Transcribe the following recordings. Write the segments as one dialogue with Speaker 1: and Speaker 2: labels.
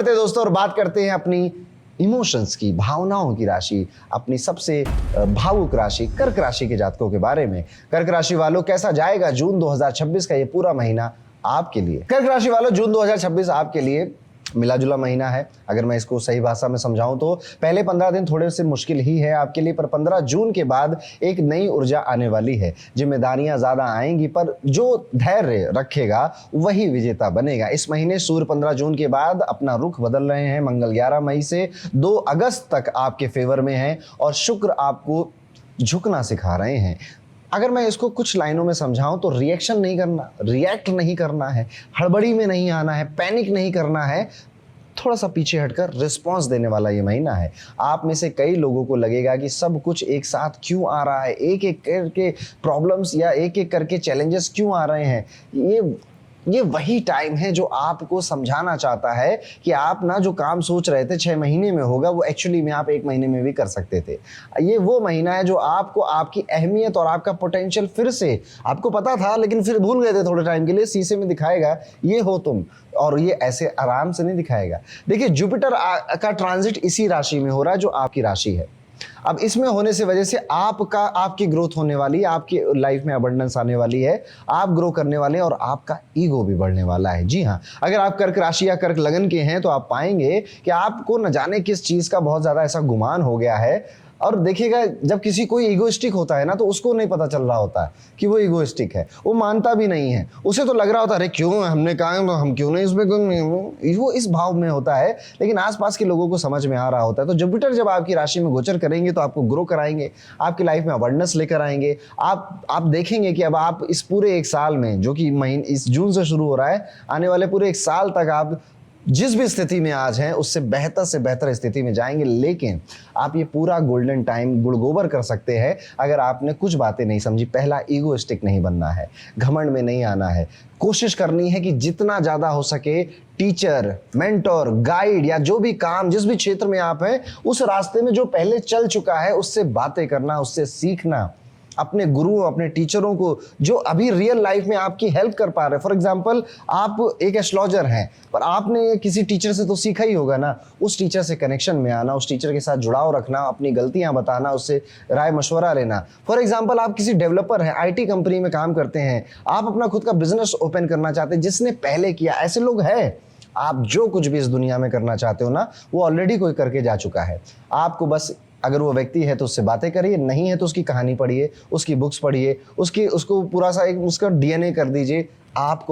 Speaker 1: करते दोस्तों और बात करते हैं अपनी इमोशंस की, भावनाओं की राशि, अपनी सबसे भावुक राशि कर्क राशि के जातकों के बारे में। कर्क राशि वालों, कैसा जाएगा जून 2026 का ये पूरा महीना आपके लिए। कर्क राशि वालों, जून 2026 आपके लिए मिला जुला महीना है। अगर मैं इसको सही भाषा में समझाऊं तो पहले 15 दिन थोड़े से मुश्किल ही है आपके लिए, पर 15 जून के बाद एक नई ऊर्जा आने वाली है। जिम्मेदारियां ज्यादा आएंगी, पर जो धैर्य रखेगा वही विजेता बनेगा। इस महीने सूर्य 15 जून के बाद अपना रुख बदल रहे हैं। मंगल 11 मई से 2 अगस्त तक आपके फेवर में है और शुक्र आपको झुकना सिखा रहे हैं। अगर मैं इसको कुछ लाइनों में समझाऊं तो रिएक्शन नहीं करना, रिएक्ट नहीं करना है, हड़बड़ी में नहीं आना है, पैनिक नहीं करना है, थोड़ा सा पीछे हटकर रिस्पांस देने वाला ये महीना है। आप में से कई लोगों को लगेगा कि सब कुछ एक साथ क्यों आ रहा है, एक एक करके प्रॉब्लम्स या एक एक करके चैलेंजेस क्यों आ रहे हैं। ये वही टाइम है जो आपको समझाना चाहता है कि आप ना जो काम सोच रहे थे 6 महीने में होगा, वो एक्चुअली में आप 1 महीने में भी कर सकते थे। ये वो महीना है जो आपको आपकी अहमियत और आपका पोटेंशियल फिर से, आपको पता था लेकिन फिर भूल गए थे थोड़े टाइम के लिए, शीशे में दिखाएगा ये हो तुम। और ये ऐसे आराम से नहीं दिखाएगा। देखिए, जुपिटर का ट्रांजिट इसी राशि में हो रहा है जो आपकी राशि है। अब इसमें होने से वजह से आपकी ग्रोथ होने वाली है, आपकी लाइफ में अबंडेंस आने वाली है, आप ग्रो करने वाले हैं और आपका ईगो भी बढ़ने वाला है। जी हाँ, अगर आप कर्क राशि या कर्क लगन के हैं तो आप पाएंगे कि आपको न जाने किस चीज का बहुत ज्यादा ऐसा गुमान हो गया है। और देखिएगा, जब किसी कोई ईगोइस्टिक होता है ना, तो उसको नहीं पता चल रहा होता है कि वो ईगोइस्टिक है, वो मानता भी नहीं है। उसे तो लग रहा होता है अरे क्यों हमने कहा तो हम क्यों नहीं इसमें, वो इस भाव में होता है, लेकिन आसपास के लोगों को समझ में आ रहा होता है। तो जुपिटर जब आपकी राशि में गोचर करेंगे तो आपको ग्रो कराएंगे, आपकी लाइफ में अबंडेंस लेकर आएंगे। आप देखेंगे कि अब आप इस पूरे 1 साल में, जो कि महीने इस जून से शुरू हो रहा है, आने वाले पूरे 1 साल तक आप जिस भी स्थिति में आज हैं उससे बेहतर से बेहतर स्थिति में जाएंगे। लेकिन आप ये पूरा गोल्डन टाइम गुड़गोबर कर सकते हैं अगर आपने कुछ बातें नहीं समझी। पहला, ईगोइस्टिक नहीं बनना है, घमंड में नहीं आना है। कोशिश करनी है कि जितना ज्यादा हो सके टीचर, मेंटोर, गाइड या जो भी काम, जिस भी क्षेत्र में आप हैं, उस रास्ते में जो पहले चल चुका है उससे बातें करना, उससे सीखना। अपने गुरुओं, अपने टीचरों को जो अभी रियल लाइफ में आपकी हेल्प कर पा रहे हैं। फॉर एग्जांपल, आप एक एस्ट्रोलॉजर हैं, पर आपने किसी टीचर से तो सीखा ही होगा ना। उस टीचर से कनेक्शन में आना, उस टीचर के साथ जुड़ाव रखना, अपनी गलतियां बताना, उससे राय मशवरा लेना। फॉर एग्जाम्पल, आप किसी डेवलपर हैं, IT कंपनी में काम करते हैं, आप अपना खुद का बिजनेस ओपन करना चाहते हैं, जिसने पहले किया, ऐसे लोग हैं। आप जो कुछ भी इस दुनिया में करना चाहते हो ना, वो ऑलरेडी कोई करके जा चुका है। आपको बस, अगर वो व्यक्ति है तो उससे बातें करिए, नहीं है तो उसकी कहानी पढ़िए, उसकी बुक्स पढ़िए, उसको पूरा सा एक उसका DNA कर दीजिए। आप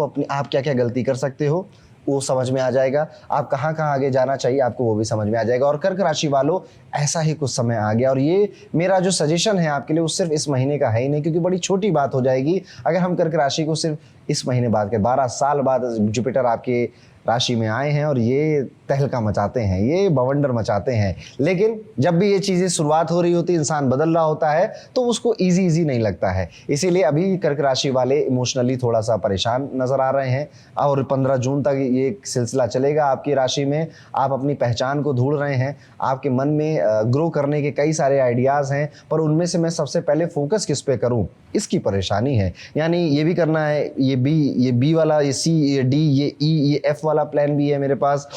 Speaker 1: क्या क्या गलती कर सकते हो वो समझ में आ जाएगा, आप कहाँ कहाँ आगे जाना चाहिए आपको वो भी समझ में आ जाएगा। और कर्क राशि वालों, ऐसा ही कुछ समय आ गया। और ये मेरा जो सजेशन है आपके लिए वो सिर्फ इस महीने का है ही नहीं, क्योंकि बड़ी छोटी बात हो जाएगी अगर हम कर्क राशि को सिर्फ इस महीने बाद के 12 साल बाद जुपिटर आपके राशि में आए हैं और ये तहलका मचाते हैं, ये बवंडर मचाते हैं। लेकिन जब भी ये चीज़ें शुरुआत हो रही होती है, इंसान बदल रहा होता है, तो उसको इजी नहीं लगता है। इसीलिए अभी कर्क राशि वाले इमोशनली थोड़ा सा परेशान नजर आ रहे हैं और 15 जून तक ये सिलसिला चलेगा आपकी राशि में। आप अपनी पहचान को ढूंढ रहे हैं, आपके मन में ग्रो करने के कई सारे आइडियाज़ हैं, पर उनमें से मैं सबसे पहले फोकस किस पे करूँ, इसकी परेशानी है। यानी ये भी करना है, ये बी वाला, ये C, ये D, ये E, ये F वाला प्लान भी है मेरे पास।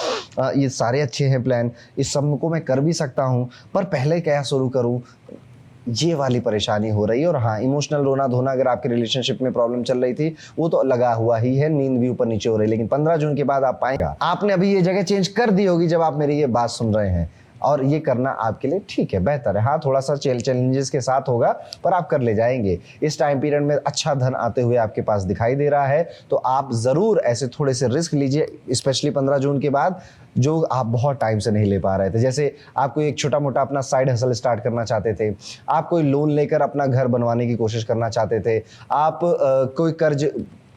Speaker 1: ये सारे अच्छे हैं प्लान, इस सब को मैं कर भी सकता हूँ, पर पहले क्या शुरू करूँ, ये वाली परेशानी हो रही है। और हाँ, इमोशनल रोना धोना अगर आपके रिलेशनशिप में प्रॉब्लम चल रही थी वो तो लगा हुआ ही है, नींद भी ऊपर नीचे हो रही है। लेकिन 15 जून के बाद आप पाएंगे, आपने अभी ये जगह चेंज कर दी होगी जब आप मेरी ये बात सुन रहे हैं, और ये करना आपके लिए ठीक है, बेहतर है। हाँ, थोड़ा सा चैलेंजेस के साथ होगा, पर आप कर ले जाएंगे। इस टाइम पीरियड में अच्छा धन आते हुए आपके पास दिखाई दे रहा है, तो आप ज़रूर ऐसे थोड़े से रिस्क लीजिए, स्पेशली 15 जून के बाद, जो आप बहुत टाइम से नहीं ले पा रहे थे। जैसे आप कोई एक छोटा मोटा अपना साइड हसल स्टार्ट करना चाहते थे, आप कोई लोन लेकर अपना घर बनवाने की कोशिश करना चाहते थे, आप कोई कर्ज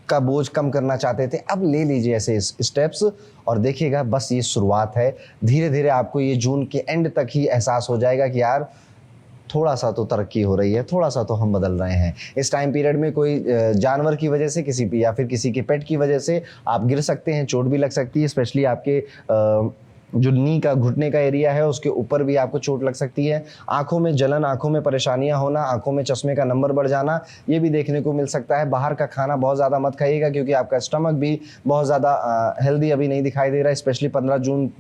Speaker 1: का बोझ कम करना चाहते थे, अब ले लीजिए ऐसे स्टेप्स और देखिएगा, बस ये शुरुआत है। धीरे धीरे आपको ये जून के एंड तक ही एहसास हो जाएगा कि यार थोड़ा सा तो तरक्की हो रही है, थोड़ा सा तो हम बदल रहे हैं। इस टाइम पीरियड में कोई जानवर की वजह से किसी या फिर किसी के पेट की वजह से आप गिर सकते हैं, चोट भी लग सकती है, स्पेशली आपके जो नी का घुटने का एरिया है उसके ऊपर भी आपको चोट लग सकती है। आंखों में जलन, आंखों में परेशानियां होना, आंखों में चश्मे का नंबर बढ़ जाना, ये भी देखने को मिल सकता है। बाहर का खाना बहुत ज़्यादा मत खाइएगा क्योंकि आपका स्टमक भी बहुत ज़्यादा हेल्दी अभी नहीं दिखाई दे रहा है। स्पेशली 15 जून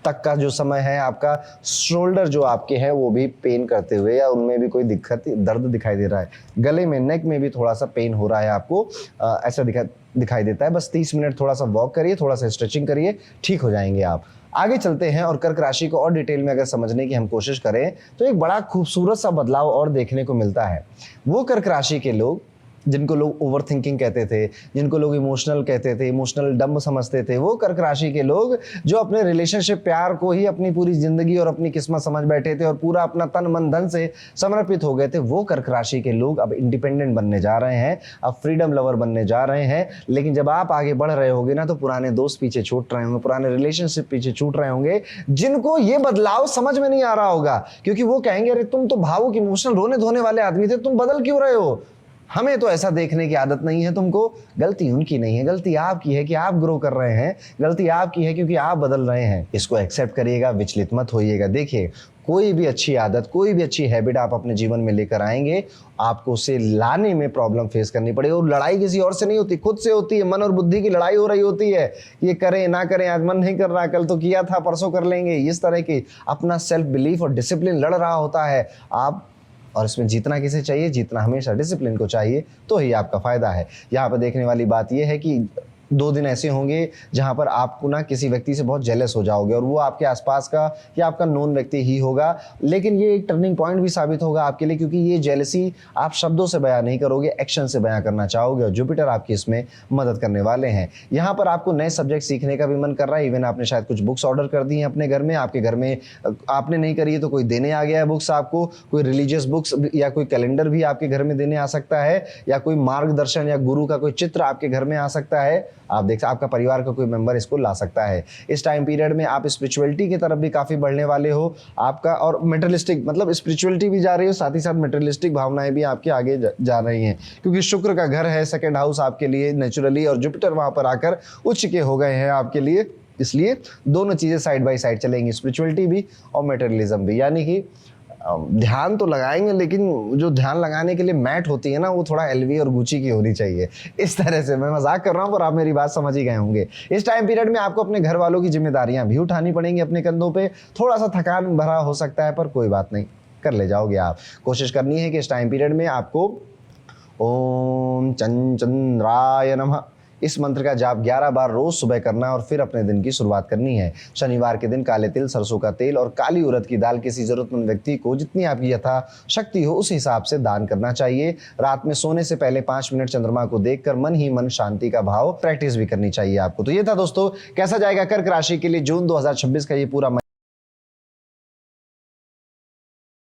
Speaker 1: तक का जो समय है, आपका शोल्डर जो आपके हैं वो भी पेन करते हुए या उनमें भी कोई दिक्कत, दर्द दिखाई दे रहा है। गले में, नेक में भी थोड़ा सा पेन हो रहा है आपको, ऐसा दिखाई देता है। बस 30 मिनट थोड़ा सा वॉक करिए, थोड़ा सा स्ट्रेचिंग करिए, ठीक हो जाएंगे आप। आगे चलते हैं और कर्क राशि को और डिटेल में अगर समझने की हम कोशिश करें तो एक बड़ा खूबसूरत सा बदलाव और देखने को मिलता है। वो कर्क राशि के लोग जिनको लोग ओवर थिंकिंग कहते थे, जिनको लोग इमोशनल कहते थे, इमोशनल डम्ब समझते थे, वो कर्क राशि के लोग जो अपने रिलेशनशिप, प्यार को ही अपनी पूरी जिंदगी और अपनी किस्मत समझ बैठे थे और पूरा अपना तन मन धन से समर्पित हो गए थे, वो कर्क राशि के लोग अब इंडिपेंडेंट बनने जा रहे हैं, अब फ्रीडम लवर बनने जा रहे हैं। लेकिन जब आप आगे बढ़ रहे होगे ना तो पुराने दोस्त पीछे छूट रहे होंगे, पुराने रिलेशनशिप पीछे छूट रहे होंगे, जिनको ये बदलाव समझ में नहीं आ रहा होगा क्योंकि वो कहेंगे अरे तुम तो भावुक, इमोशनल, रोने धोने वाले आदमी थे, तुम बदल क्यों रहे हो? हमें तो ऐसा देखने की आदत नहीं है तुमको। गलती उनकी नहीं है, गलती आपकी है कि आप ग्रो कर रहे हैं, गलती आपकी है क्योंकि आप बदल रहे हैं। इसको एक्सेप्ट करिएगा, विचलित मत होइएगा। देखिए, कोई भी अच्छी आदत, कोई भी अच्छी हैबिट आप अपने जीवन में लेकर आएंगे, आपको उसे लाने में प्रॉब्लम फेस करनी पड़ेगी। और लड़ाई किसी और से नहीं होती, खुद से होती है। मन और बुद्धि की लड़ाई हो रही होती है, ये करें ना करें, आज मन नहीं कर रहा, कल तो किया था, परसों कर लेंगे, इस तरह की अपना सेल्फ बिलीफ और डिसिप्लिन लड़ रहा होता है आप। और इसमें जीतना किसे चाहिए? जीतना हमेशा डिसिप्लिन को चाहिए, तो ही आपका फायदा है। यहाँ पर देखने वाली बात यह है कि 2 दिन ऐसे होंगे जहां पर आपको ना किसी व्यक्ति से बहुत जेलस हो जाओगे और वो आपके आसपास का या आपका नोन व्यक्ति ही होगा। लेकिन ये एक टर्निंग पॉइंट भी साबित होगा आपके लिए क्योंकि ये जेलसी आप शब्दों से बयां नहीं करोगे, एक्शन से बयां करना चाहोगे और जुपिटर आपकी इसमें मदद करने वाले हैं। यहाँ पर आपको नए सब्जेक्ट सीखने का भी मन कर रहा है। इवन आपने शायद कुछ बुक्स ऑर्डर कर दी हैं अपने घर में, आपके घर में आपने नहीं करी है तो कोई देने आ गया है बुक्स आपको, कोई रिलीजियस बुक्स या कोई कैलेंडर भी आपके घर में देने आ सकता है, या कोई मार्गदर्शन या गुरु का कोई चित्र आपके घर में आ सकता है। आप देख, आपका परिवार का कोई मेंबर इसको ला सकता है। इस टाइम पीरियड में आप स्पिरिचुअलिटी की तरफ भी काफी बढ़ने वाले हो आपका, और मेटेरियलिस्टिक, मतलब स्पिरिचुअलिटी भी जा रही हो, साथ ही साथ मेटेरियलिस्टिक भावनाएं भी आपके आगे जा रही हैं क्योंकि शुक्र का घर है सेकंड हाउस आपके लिए नेचुरली, और जुपिटर वहां पर आकर उच्च के हो गए हैं आपके लिए। इसलिए दोनों चीजें साइड बाय साइड चलेंगी, स्पिरिचुअलिटी भी और मेटेरियलिज्म भी। यानी कि ध्यान तो लगाएंगे लेकिन जो ध्यान लगाने के लिए मैट होती है ना, वो थोड़ा एलवी और गुची की होनी चाहिए। इस तरह से मैं मजाक कर रहा हूं पर आप मेरी बात समझ ही गए होंगे। इस टाइम पीरियड में आपको अपने घर वालों की जिम्मेदारियां भी उठानी पड़ेंगी अपने कंधों पे। थोड़ा सा थकान भरा हो सकता है पर कोई बात नहीं, कर ले जाओगे आप। कोशिश करनी है कि इस टाइम पीरियड में आपको ओम चंद्राय नमः इस मंत्र का जाप 11 बार रोज सुबह करना और फिर अपने दिन की शुरुआत करनी है। शनिवार के दिन काले तिल, सरसों का तेल और काली उड़द की दाल किसी जरूरतमंद व्यक्ति को जितनी आपकी यथा शक्ति हो उस हिसाब से दान करना चाहिए। रात में सोने से पहले 5 मिनट चंद्रमा को देखकर मन ही मन शांति का भाव प्रैक्टिस भी करनी चाहिए आपको। तो ये था दोस्तों, कैसा जाएगा कर्क राशि के लिए जून 2026 का ये पूरा